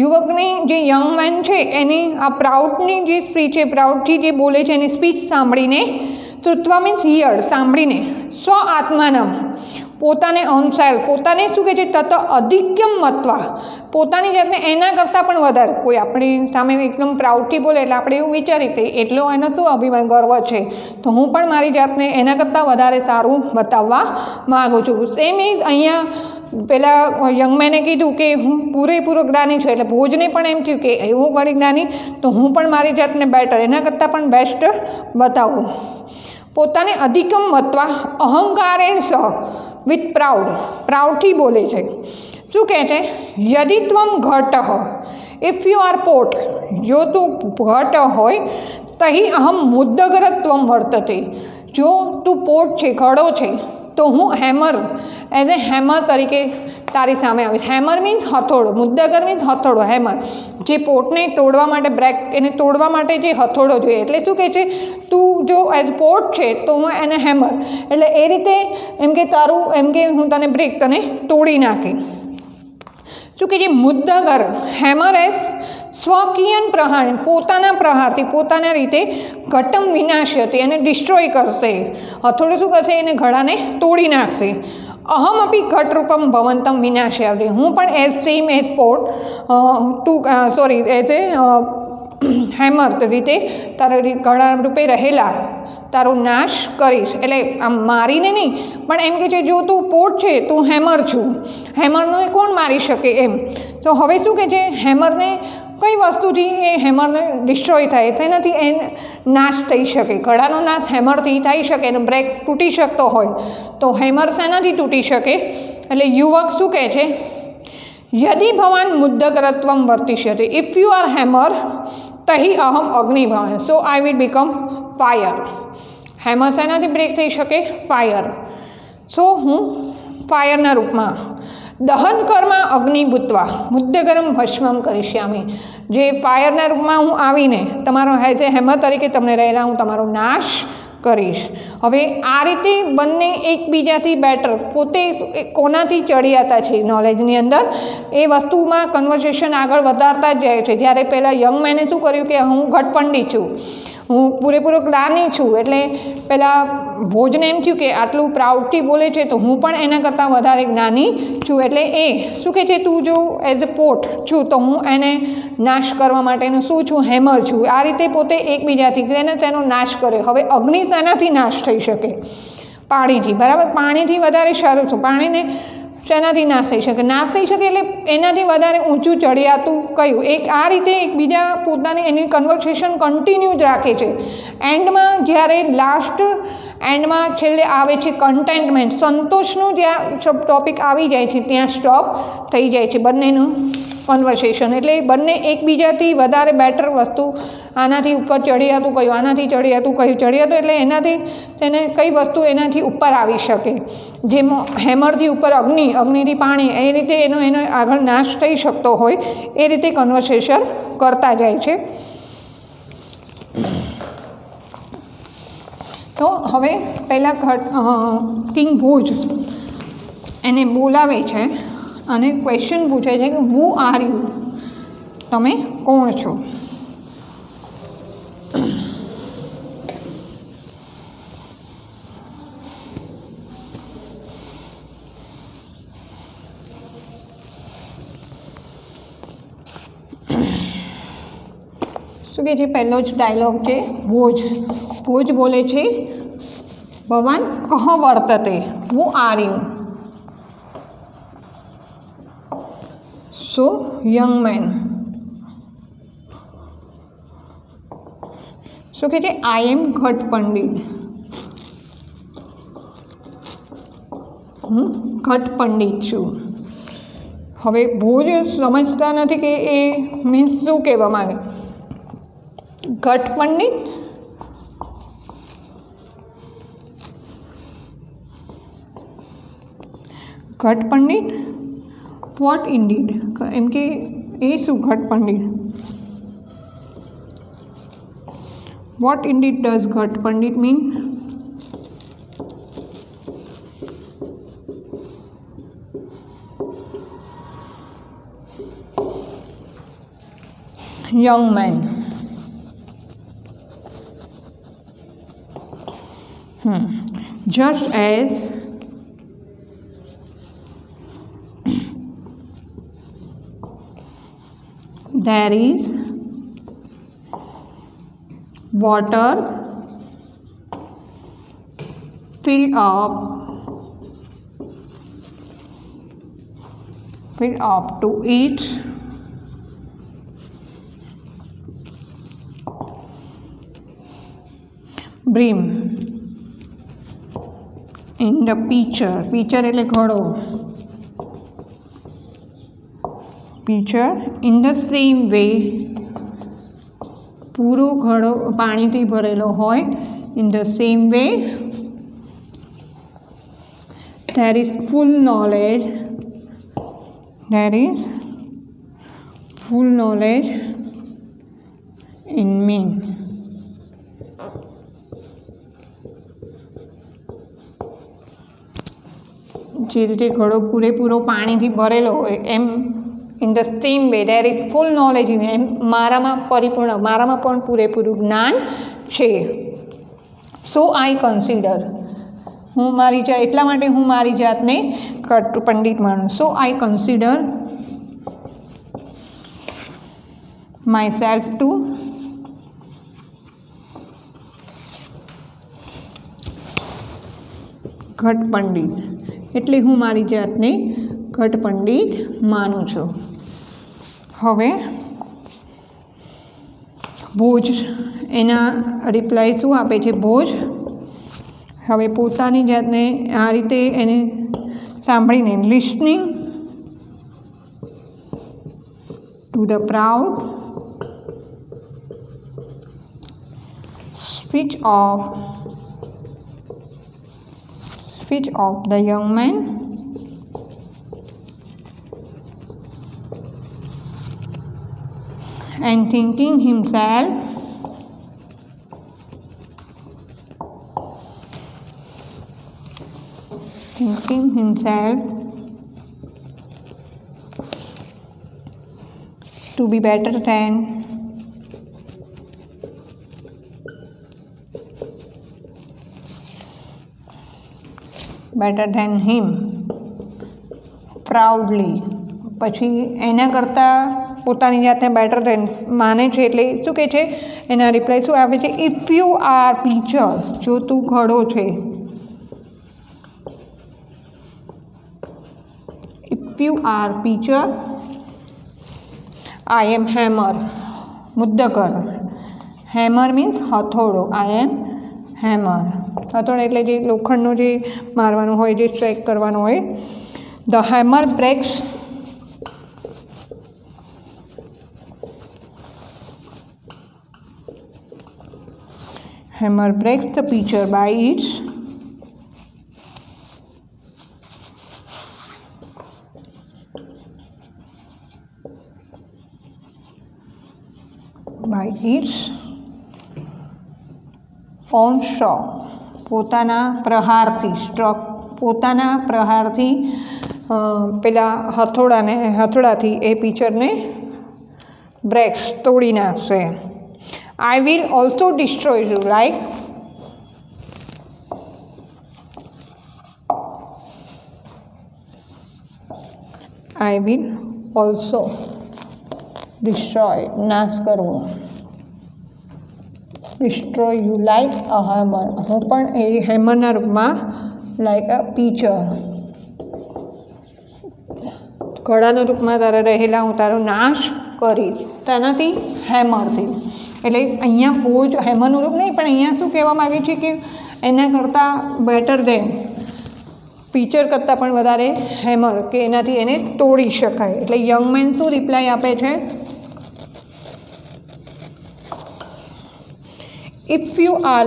યુવકની જે યંગ મેન છે એની આ પ્રાઉડની જે સ્પીચ છે, પ્રાઉડથી જે બોલે છે એની સ્પીચ સાંભળીને, શ્રુત્વા મીન્સ હિયર, સાંભળીને, સ્વ આત્માનમ પોતાને અહમસેલ્ફ, પોતાને શું કહે છે, તત અધિક્યમ મત્વા, પોતાની જાતને એના કરતાં પણ વધારે. કોઈ આપણી સામે એકદમ પ્રાઉડથી બોલે એટલે આપણે એવું વિચારીએ કે એટલો એનો શું અભિમાન, ગર્વ છે, તો હું પણ મારી જાતને એના કરતાં વધારે સારું બતાવવા માગું છું. સેમ ઇઝ અહીંયા પેલા યંગ મેને કીધું કે હું પૂરેપૂરો જ્ઞાની છું, એટલે ભોજને પણ એમ થયું કે એવું વળી જ્ઞાની, તો હું પણ મારી જાતને બેટર, એના કરતાં પણ બેસ્ટ બતાવું. પોતાને અધિકમ મત્વા અહંકારેણ સહ, વિથ પ્રાઉડ, પ્રાઉડથી બોલે છે. શું કહે છે? યદિ ત્વમ ઘટ, ઇફ યુ આર પોટ, જો તું ઘટ હોય, તહી અહમ મુદ્દગરત્વમ વર્તતે, જો તું પોટ છે, ઘડો છે, તો હું હેમર, એઝ એ હેમર તરીકે તારી સામે આવીશ. હેમર મીન્સ હથોડો, મુદ્દગર મીન્સ હથોડો, હેમર જે પોટને તોડવા માટે, બ્રેક એને તોડવા માટે જે હથોડો જોઈએ. એટલે શું કહે છે, તું જો એઝ પોટ છે તો હું એને હેમર, એટલે એ રીતે એમ કે તારું, એમ કે હું તને બ્રેક તને તોડી નાખી. શું કે જે મુદ્દગર, હેમર એઝ સ્વકીયન પ્રહાર, પોતાના પ્રહારથી, પોતાના રીતે ઘટમ વિનાશ્યથી, એને ડિસ્ટ્રોય કરશે. હથોડું શું કરશે, એને ઘડાને તોડી નાખશે. અહમ અપી ઘટરૂપમ ભવંતમ વિનાશ્યાવતી, હું પણ as same as pot as a hammer રીતે તારા ઘડા રૂપે રહેલા તારો નાશ કરીશ. એટલે આમ મારીને નહીં, પણ એમ કે છે જો તું પોટ છે, તું હેમર છું, હેમરનો એ કોણ મારી શકે એમ. તો હવે શું કહે છે, હેમરને કઈ વસ્તુથી એ હેમરને ડિસ્ટ્રોય થાય, તેનાથી એ નાશ થઈ શકે. ઘડાનો નાશ હેમરથી થઈ શકે, એનો બ્રેક તૂટી શકતો હોય, તો હેમર શેનાથી તૂટી શકે? એટલે યુવક શું કહે છે, યદિ ભવાન મુદ્દગરત્વમ વર્તિષ્યતે, ઇફ યુ આર હેમર, તહી અહમ અગ્નિભવાન, so I will become fire. Hammer શેનાથી બ્રેક થઈ શકે? ફાયર. સો હું ફાયરના રૂપમાં. દહન કર્મા અગ્નિભૂતવા મુદ્દગરમ ભસ્મમ કરીશ્યામી, જે ફાયરના રૂપમાં હું આવીને તમારો એઝ એ હેમર તરીકે તમને રહેલા હું તમારો નાશ કરીશ. હવે આ રીતે બંને એકબીજાથી બેટર, પોતે કોનાથી ચડિયાતા છે નોલેજની અંદર, એ વસ્તુમાં કન્વર્સેશન આગળ વધારતા જ જાય છે. જ્યારે પહેલાં યંગ મેને શું કર્યું કે હું ઘટપંડિત છું, હું પૂરેપૂરો જ્ઞાની છું, એટલે પહેલાં ભોજને એમ થયું કે આટલું પ્રાઉડથી બોલે છે તો હું પણ એના કરતાં વધારે જ્ઞાની છું, એટલે એ શું કહે છે, તું જો એઝ અ પોટ છું તો હું એને નાશ કરવા માટેનું શું છું, હેમર છું. આ રીતે પોતે એકબીજાથી તેનો નાશ કરે. હવે અગ્નિ શેનાથી નાશ થઈ શકે? પાણીથી. બરાબર, પાણીથી વધારે સારું છું. પાણીને શેનાથી નાશ થઈ શકે? નાશ થઈ શકે એટલે એનાથી વધારે ઊંચું ચડિયાતું કયું? એક આ રીતે એકબીજા પોતાની એની કન્વર્સેશન કન્ટિન્યુ જ રાખે છે. એન્ડમાં જ્યારે લાસ્ટ એન્ડમાં છેલ્લે આવે છે કન્ટેન્ટમેન્ટ, સંતોષનું જ્યાં ટોપિક આવી જાય છે ત્યાં સ્ટોપ થઈ જાય છે બંનેનું કન્વર્સેશન. એટલે બંને એકબીજાથી વધારે બેટર વસ્તુ, આનાથી ઉપર ચડિયાતું કયું, આનાથી ચડિયાતું કયું, ચડિયાતું એટલે એનાથી તેને કઈ વસ્તુ એનાથી ઉપર આવી શકે. જેમ હેમરથી ઉપર અગ્નિ, અગ્નિથી પાણી, એ રીતે એનો આગળ નાશ થઈ શકતો હોય એ રીતે કન્વર્સેશન કરતા જાય છે. તો હવે પહેલાં કિંગ ભુજ એને બોલાવે છે અને ક્વેશ્ચન પૂછે છે કે હુ આર યુ, તમે કોણ છો? શું કહે છે, પહેલો જ ડાયલોગ છે ભોજ. ભોજ બોલે છે ભગવાન કહ વર્તતે, who are you. So young man શું કહે છે, આઈ એમ ઘટ પંડિત, હું ઘટ પંડિત છું. હવે ભોજ સમજતા નથી કે એ મીન્સ શું કહેવા માંગે. ઘટ પંડિત ઘટ પંડિત વોટ ઇન્ડીડ, એમ કે એ શું ઘટ પંડિત? વોટ ઇન્ડીડ ડઝ ઘટ Pandit mean? young man. Just as there is water filled up to it brim in the pitcher એટલે ઘડો pitcher in the same way પૂરો ઘડો પાણીથી ભરેલો હોય in the same way there is full knowledge in me જે રીતે ઘડો પૂરેપૂરો પાણીથી ભરેલો હોય એમ in the same way there is full knowledge in એમ મારામાં પણ પૂરેપૂરું જ્ઞાન છે સો આઈ કન્સિડર હું એટલા માટે હું મારી જાતને પંડિત માનું સો આઈ કન્સિડર માય સેલ્ફ ટુ ઘટ પંડિત એટલે હું મારી જાતને ઘટ પંડિત માનું છું હવે ભોજ એના રિપ્લાય શું આપે છે ભોજ હવે પોતાની જાતને આ રીતે એને સાંભળીને listening to the proud speech of the young man and thinking himself to be better than him proudly પછી એના કરતાં પોતાની જાતને બેટર દેન માને છે એટલે શું કહે છે એના રિપ્લાય શું આવે છે ઇફ યુ આર ટીચર જો તું ઘડો છે if you are teacher I am hammer મુદ્દકર હેમર મીન્સ હથોડો આઈ એમ હેમર હથોડો એટલે જે લોખંડનો જે મારવાનો હોય જે સ્ટ્રાઇક કરવાનો હોય the hammer breaks the pitcher by its own stroke પોતાના પ્રહારથી પેલા હથોડાથી એ પિક્ચરને બ્રેક્સ તોડી નાખશે I will also destroy you like I will also destroy નાશ કરવો destroy you like a hammer હું પણ એ હેમરના રૂપમાં like a pitcher ઘડાના રૂપમાં તારા રહેલા હું તારો નાશ કરીશ તેનાથી હેમરથી એટલે અહીંયા ભોજ હેમરનું રૂપ નહીં પણ અહીંયા શું કહેવા માગે છે કે એના કરતાં બેટર દેન પિક્ચર કરતાં પણ વધારે હેમર કે એનાથી એને તોડી શકાય એટલે યંગ મેન શું રિપ્લાય આપે છે if you R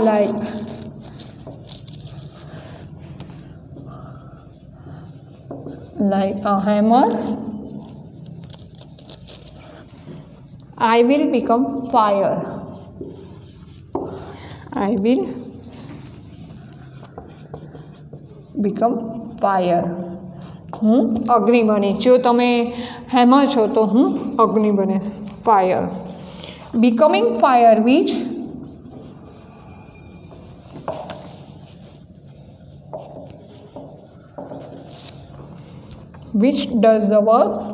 like a hammer I will become fire હું અગ્નિ બનીશ જો તમે હેમર છો તો હું અગ્નિ બને fire becoming fire which does the work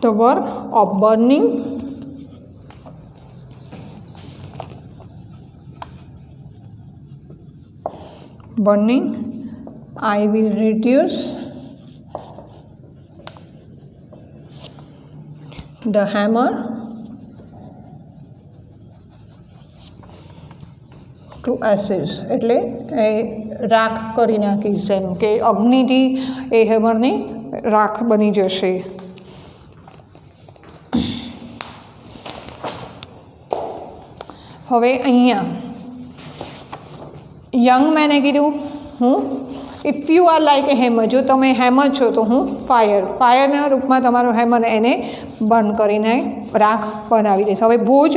the work of burning I will reduce the hammer to ashes. એટલે એ રાખ કરી નાખીશ, એમ કે અગ્નિથી એ હેમરની રાખ બની જશે. હવે અહીંયા યંગ મેને કીધું હું if you are like A hammer, જો તમે હેમર છો તો હું ફાયરના રૂપમાં તમારું હેમર એને બર્ન કરીને રાખ બનાવી દઈશ. હવે ભુજ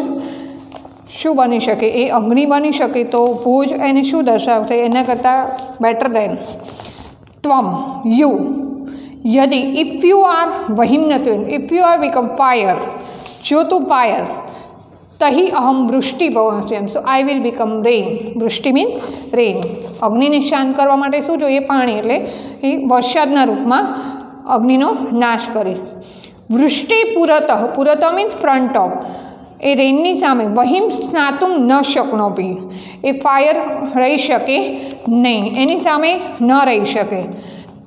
શું બની શકે? એ અગ્નિ બની શકે. તો ભુજ એને શું દર્શાવશે? એના કરતાં બેટર દેન ત્વમ, યુ, યદિ, ઇફ યુ આર વહિમ્નત્વ, if you are become fire, જો તું ફાયર, તહી અહમ વૃષ્ટિ ભવામ્યહમ, so I will become rain. વૃષ્ટિ મીન રેન. અગ્નિને શાંત કરવા માટે શું જોઈએ? પાણી. એટલે એ વરસાદના રૂપમાં અગ્નિનો નાશ કરે. વૃષ્ટિ પુરતઃ, પુરતઃ મીન્સ ફ્રન્ટ ઓફ, એ રેનની સામે. વહિમ સ્નાતુમ ન શક્નોપી, એ ફાયર રહી શકે નહીં, એની સામે ન રહી શકે.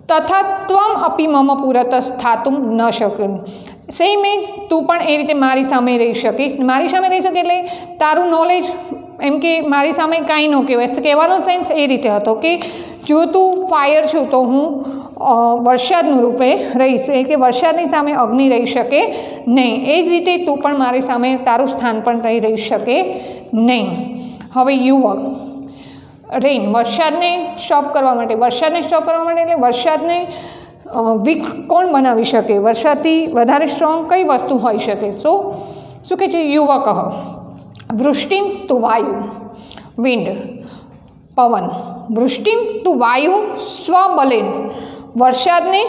તથા ત્વમ અપી મમ પુરતઃ સ્થાતુમ ન શકે, સેમ એ તું પણ એ રીતે મારી સામે રહી શકીશ. મારી સામે રહી શકે એટલે તારું નોલેજ એમ કે મારી સામે કાંઈ ન કહેવાય. કહેવાનો સેન્સ એ રીતે હતો કે જો તું ફાયર છું તો હું વરસાદનું રૂપે રહીશ, એ કે વરસાદની સામે અગ્નિ રહી શકે નહીં. એ જ રીતે તું પણ મારી સામે તારું સ્થાન પણ કંઈ રહી શકે નહીં. હવે યુવક રેન, વરસાદને સ્ટોપ કરવા માટે, એટલે વરસાદને વીક કોણ બનાવી શકે? વરસાદથી વધારે સ્ટ્રોંગ કઈ વસ્તુ હોઈ શકે? સો શું કહે છે? યુવક વૃષ્ટિમ તુ વાયુ, વિન્ડ, પવન. વૃષ્ટિમ તુ વાયુ સ્વબલેન, વરસાદને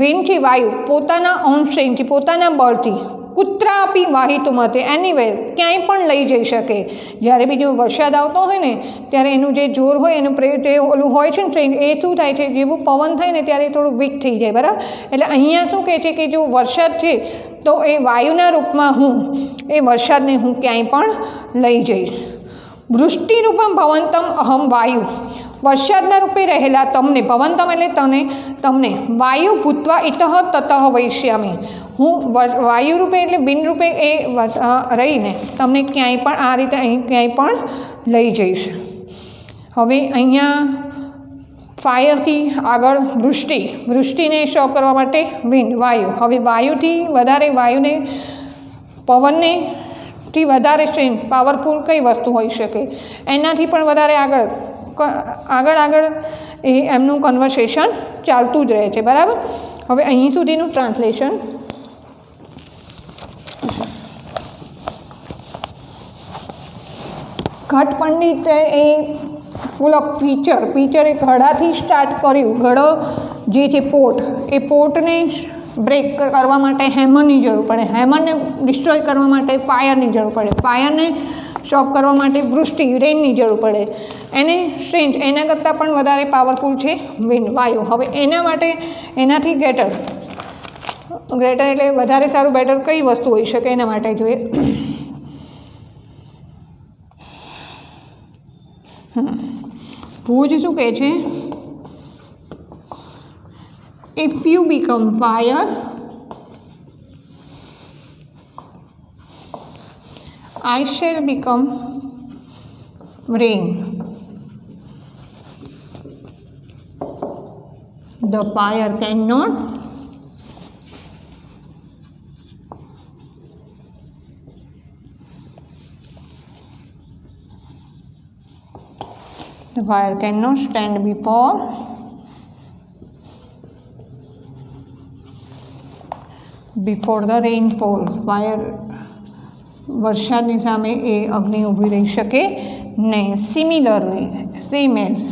વિન્ડથી, વાયુ પોતાના ઓન સ્ટ્રેન્થથી, પોતાના બળથી, કુત્રાપી વાહિતું મતે, એનીવે ક્યાંય પણ લઈ જઈ શકે. જ્યારે બી જો વરસાદ આવતો હોય ને ત્યારે એનું જે જોર હોય, એનું જે ઓલું હોય છે ને ટ્રેન, એ શું થાય છે? જેવું પવન થાય ને ત્યારે થોડું વીક થઈ જાય, બરાબર? એટલે અહીંયા શું કહે છે કે જો વરસાદ છે તો એ વાયુના રૂપમાં હું એ વરસાદને હું ક્યાંય પણ લઈ જઈશ. વૃષ્ટિરૂપમ ભવંતમ અહમ વાયુ, વરસાદના રૂપે રહેલા તમને, ભવંતમ એટલે તમને, વાયુ ભૂતવા ઇતઃ તતઃ વૈશ્યામી, હું વાયુ રૂપે એટલે બિન રૂપે એ રહીને તમને ક્યાંય પણ આ રીતે અહીં ક્યાંય પણ લઈ જઈશ. હવે અહીંયા ફાયરથી આગળ વૃષ્ટિને સ્ટોપ કરવા માટે વિન્ડ, વાયુ. હવે વાયુથી વધારે, વાયુને પવનને થી વધારે સ્ટ્રેન્થ પાવરફુલ કઈ વસ્તુ હોઈ શકે? એનાથી પણ વધારે આગળ એ એમનું કન્વર્સેશન ચાલતું જ રહે છે, બરાબર? હવે અહીં સુધીનું ટ્રાન્સલેશન. ઘટ પંડિત એ ફૂલ ઓફ પીચર એ ઘડાથી સ્ટાર્ટ કર્યું. ઘડો જે છે પોટ, એ પોટને બ્રેક કરવા માટે હેમરની જરૂર પડે, હેમરને ડિસ્ટ્રોય કરવા માટે ફાયરની જરૂર પડે, ફાયરને સ્ટોપ કરવા માટે વૃષ્ટિ, રેનની જરૂર પડે. એને સ્ટ્રેન્થ એના કરતાં પણ વધારે પાવરફુલ છે વિન્ડ, વાયુ. હવે એના માટે એનાથી ગ્રેટર એટલે વધારે સારું, બેટર કઈ વસ્તુ હોઈ શકે? એના માટે જોઈએ ભુજ શું કહે છે? If you become fire, I shall become rain. The fire cannot stand before the rainfall. Fire વરસાદની સામે એ અગ્નિ ઊભી રહી શકે નહીં. Similarly, same as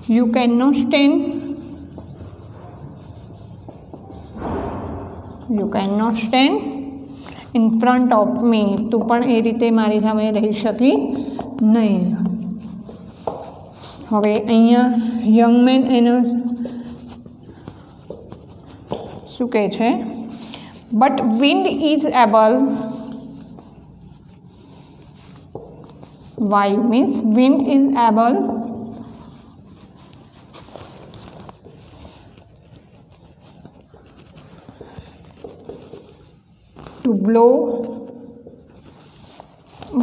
you cannot stand in front of me, તું પણ એ રીતે મારી સામે રહી શકી નહીં. હવે અહીંયા યંગ મેન એને શું કહે છે, બટ વિન્ડ ઇઝ એબલ, વાયુ means wind is able to blow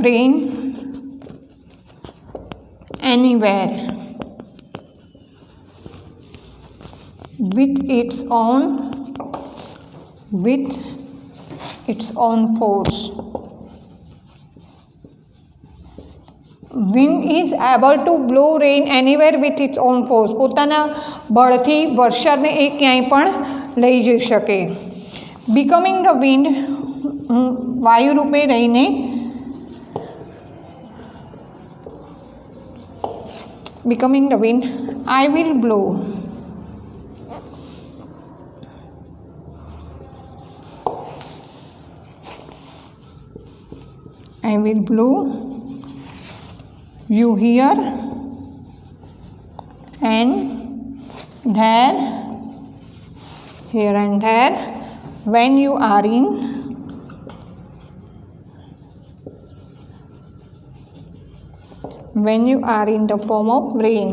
rain anywhere with its own force. Wind is able to blow rain anywhere with its own force. પોતાના બળથી વરસાદને એ ક્યાંય પણ લઈ જઈ શકે. Becoming the wind, વાયુ રૂપે રહીને becoming the wind, I will blow you here and there when you are in the form of rain.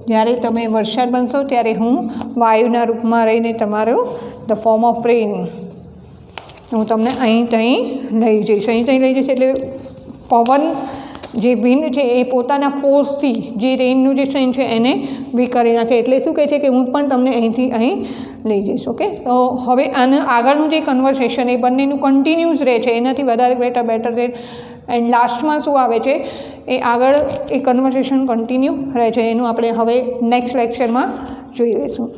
જ્યારે તમે વરસાદ બનશો ત્યારે હું વાયુના રૂપમાં રહીને તમારું ધ ફોર્મ ઓફ રેન હું તમને અહીં તહીં લઈ જઈશ. અહીં તહીં લઈ જઈશ એટલે પવન જે વિન્ડ છે એ પોતાના ફોર્સથી જે રેનનું જે સાઇન છે એને વી કરી નાખે. એટલે શું કહે છે કે હું પણ તમને અહીંથી અહીં લઈ જઈશ. ઓકે, તો હવે આના આગળનું જે કન્વર્સેશન એ બંનેનું કન્ટિન્યુઅસ રહે છે, એનાથી વધારે બેટર રહે. એન્ડ લાસ્ટમાં શું આવે છે એ આગળ એ કન્વર્સેશન કન્ટિન્યુ રહે છે. એનું આપણે હવે નેક્સ્ટ લેક્ચરમાં જોઈ લઈશું.